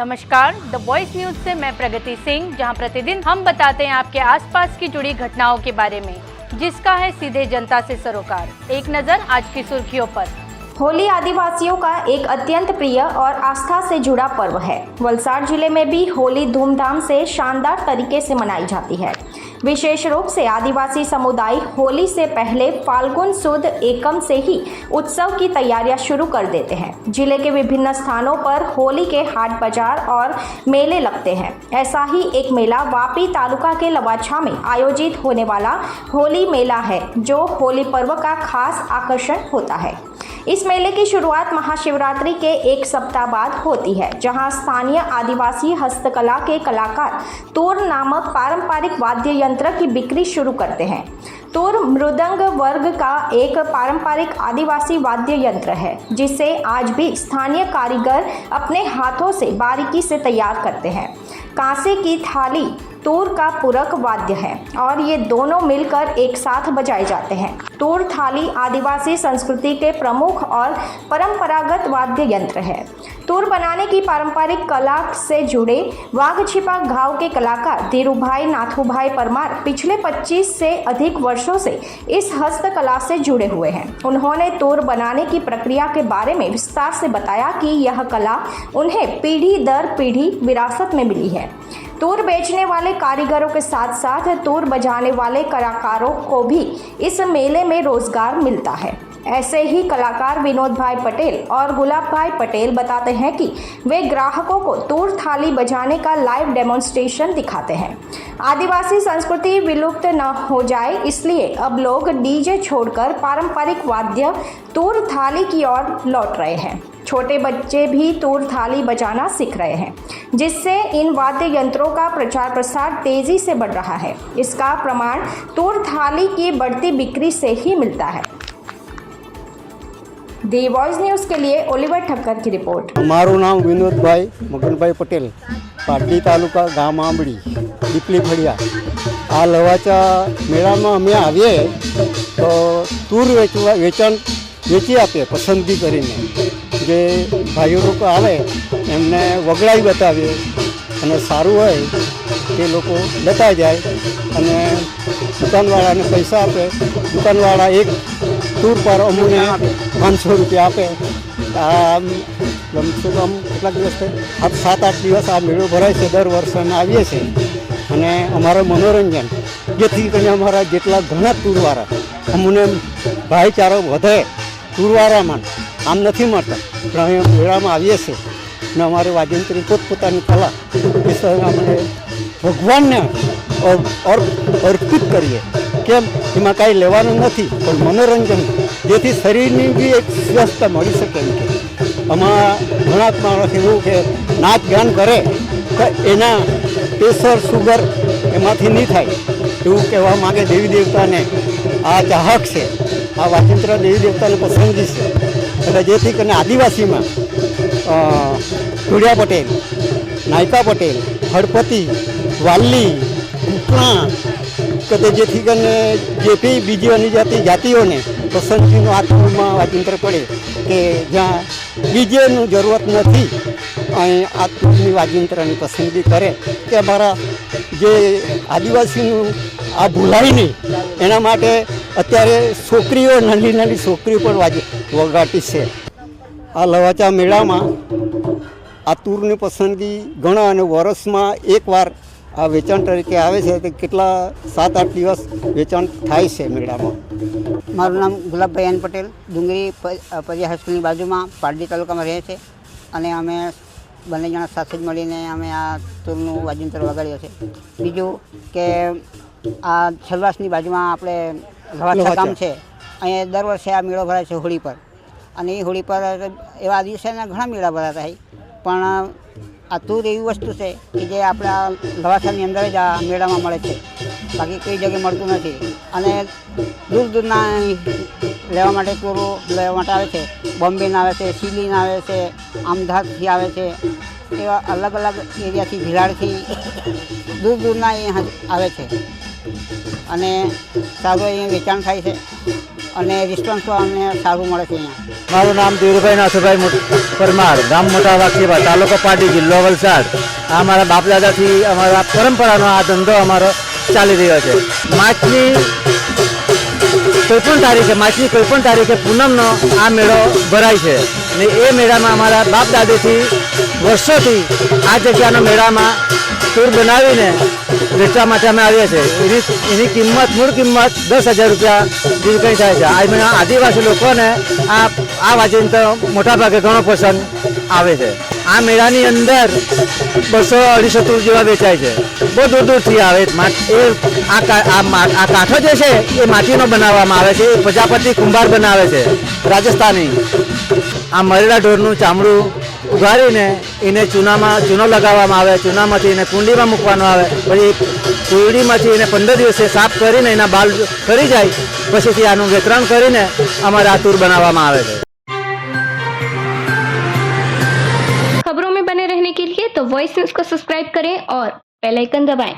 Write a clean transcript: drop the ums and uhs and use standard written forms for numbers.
नमस्कार, the voice news से मैं प्रगति सिंह, जहां प्रतिदिन हम बताते हैं आपके आसपास की जुड़ी घटनाओं के बारे में, जिसका है सीधे जनता से सरोकार। एक नजर आज की सुर्खियों पर। होली आदिवासियों का एक अत्यंत प्रिय और आस्था से जुड़ा पर्व है। वलसाड़ जिले में भी होली धूमधाम से शानदार तरीके से मनाई जाती है। विशेष रूप से आदिवासी समुदाय होली से पहले फाल्गुन सुद एकम से ही उत्सव की तैयारियां शुरू कर देते हैं। जिले के विभिन्न स्थानों पर होली के हाट बाजार और मेले लगते हैं। ऐसा ही एक मेला वापी तालुका के लवाछा में आयोजित होने वाला होली मेला है, जो होली पर्व का खास आकर्षण होता है। इस मेले की शुरुआत महाशिवरात्रि के एक सप्ताह बाद होती है, जहां स्थानीय आदिवासी हस्तकला के कलाकार तोर नामक पारंपरिक वाद्य यंत्र की बिक्री शुरू करते हैं। तोर मृदंग वर्ग का एक पारंपरिक आदिवासी वाद्य यंत्र है, जिसे आज भी स्थानीय कारीगर अपने हाथों से बारीकी से तैयार करते हैं। कांसे की थाली तोर का पूरक वाद्य है और ये दोनों मिलकर एक साथ बजाए जाते हैं। तोर थाली आदिवासी संस्कृति के प्रमुख और परंपरागत वाद्य यंत्र है। तोर बनाने की पारंपरिक कला से जुड़े वाघ छिपा गांव के कलाकार धीरूभाई नाथूभाई परमार पिछले 25 से अधिक वर्षों से इस हस्तकला से जुड़े हुए हैं। उन्होंने तोर बनाने की प्रक्रिया के बारे में विस्तार से बताया कि यह कला उन्हें पीढ़ी दर पीढ़ी विरासत में मिली है। तोर बेचने वाले कारीगरों के साथ साथ तोर बजाने वाले कलाकारों को भी इस मेले में रोजगार मिलता है। ऐसे ही कलाकार विनोद भाई पटेल और गुलाब भाई पटेल बताते हैं कि वे ग्राहकों को तोर थाली बजाने का लाइव डेमोन्स्ट्रेशन दिखाते हैं। आदिवासी संस्कृति विलुप्त न हो जाए, इसलिए अब लोग डीजे छोड़कर पारंपरिक वाद्य तोर थाली की ओर लौट रहे हैं। छोटे बच्चे भी तोर थाली बजाना सीख रहे हैं, जिससे इन वाद्य यंत्रों का प्रचार प्रसार तेजी से बढ़ रहा है। इसका प्रमाण तोर थाली की बढ़ती बिक्री से ही मिलता है। दी वॉइस न्यूज के लिए ओलिवर ठक्कर की रिपोर्ट। मारू नाम विनोद भाई मगनभाई पटेल, पाटडी तालुका गाम आंबड़ी, दीपली फड़िया। आ लवाचा मेला में अमे आवीए तो तूर वेचाण वेची आपे पसंदगी करीने। जे भाईओ लोग आवे एमने वगड़ाई बतावीए અને સારું હોય તે લોકો લેતા જાય અને દુકાનવાળાને પૈસા આપે। દુકાનવાળા એક ટૂર પર અમને 500 રૂપિયા આપે। આ ગમશે તો કેટલા દિવસ થાય, 7-8 દિવસ આ મેળો ભરાય છે। દર વર્ષે અમે આવીએ છીએ અને અમારું મનોરંજન જેથી કરીને અમારા જેટલા ઘણા ટૂરવાળા અમને ભાઈચારો વધે ટૂરવાળામાં આમ નથી મળતા, પણ અમે મેળામાં આવીએ છીએ ને અમારે વાજિંત્રી પોતપોતાની કલા વિશે અમે ભગવાનને અર્પિત કરીએ। કેમ એમાં કાંઈ લેવાનું નથી, પણ મનોરંજન જેથી શરીરની બી એક સ્વસ્થતા મળી શકે એમ કે આમાં ઘણા માણસ એવું કે નાચ ગાન કરે તો એના પ્રેશર સુગર એમાંથી નહીં થાય એવું કહેવા માગે। દેવી દેવતાને આ ચાહક છે, આ વાજિંત્ર દેવી દેવતાને પસંદગી છે, એટલે જેથી કરીને આદિવાસીમાં ધુડિયા પટેલ, નાયકા પટેલ, હળપતિ, વાલી, કુકણા કે જેથી કરીને જે બી બીજી અનુજાતિ જાતિઓને પસંદગીનો આ ટૂરમાં વાજિંત્ર પડે કે જ્યાં ડીજેની જરૂરત નથી, અહીં આ ટૂરની વાજિંત્રની પસંદગી કરે કે અમારા જે આદિવાસીનું આ ભૂલાય નહીં એના માટે અત્યારે છોકરીઓ નાની નાની છોકરીઓ પણ વગાડતી છે। આ લવાચા મેળામાં આ તૂરની પસંદગી ઘણા અને વર્ષમાં એકવાર આ વેચાણ તરીકે આવે છે, તો કેટલા 7-8 દિવસ વેચાણ થાય છે મેળામાં। મારું નામ ગુલાબભાઈ એન પટેલ, ડુંગરી પરિયા હાઈસ્કૂલની બાજુમાં પાટડી તાલુકામાં રહે છે અને અમે બંને જણા સાથે જ મળીને અમે આ તૂરનું વાજિંત્ર વગાડીએ છીએ। બીજું કે આ છલવાસની બાજુમાં આપણે લવાછા ગામ છે, અહીંયા દર વર્ષે આ મેળો ભરાય છે હોળી પર, અને એ હોળી પર એવા દિવસેના ઘણા મેળા ભરાતા હોય, પણ આ તૂર એવી વસ્તુ છે કે જે આપણા લવાછાની અંદર જ આ મેળામાં મળે છે, બાકી કઈ જગ્યાએ મળતું નથી। અને દૂર દૂરના લેવા માટે તૂરો લેવા માટે આવે છે, બોમ્બેના આવે છે, સિલીના આવે છે, અમદાવાદથી આવે છે, એવા અલગ અલગ એરિયાથી ભિલાડથી દૂર દૂરના અહીંયા આવે છે અને સારું અહીંયા વેચાણ થાય છે અને રિસ્પોન્સ અમને સારું મળે છે અહીંયા। મારું નામ ધીરુભાઈ નાથુભાઈ પરમાર, ગામ મોટા વાઘસીબા, તાલુકો પારડી, જિલ્લો વલસાડ. આ અમારા બાપ દાદાથી અમારા પરંપરાનો આ ધંધો અમારો ચાલી રહ્યો છે. માર્ચની કોઈપણ તારીખે પૂનમનો આ મેળો ભરાય છે ને એ મેળામાં અમારા બાપ દાદીથી વર્ષોથી આ જગ્યાનો મેળામાં ટૂર બનાવીને વેચવા માટે અમે આવીએ છીએ. એની કિંમત, મૂળ કિંમત 10,000 રૂપિયા જેવી કંઈ થાય છે. આ આદિવાસી લોકોને આ વાજિંત્ર મોટાભાગે ઘણો પસંદ આવે છે. આ મેળાની અંદર 200-250 ટૂર જેવા વેચાય છે. બહુ દૂર દૂરથી આવે. આ કાંઠો જે છે એ માટીનો બનાવવામાં આવે છે. એ પ્રજાપતિ કુંભાર બનાવે છે, રાજસ્થાની. આ મરેલા ઢોરનું ચામડું ઉગાડીને એને ચૂનો લગાવવામાં આવે. ચૂનામાંથી એને કુંડીમાં મૂકવાનો આવે. પછી કુંડીમાંથી એને 15 દિવસે સાફ કરીને એના બાલ કરી જાય. પછીથી આનું વિતરણ કરીને અમારે આ ટૂર બનાવવામાં આવે છે. खबरों में बने रहने के लिए तो वॉइस न्यूज को सब्सक्राइब करें और बेल आइकन दबाएं।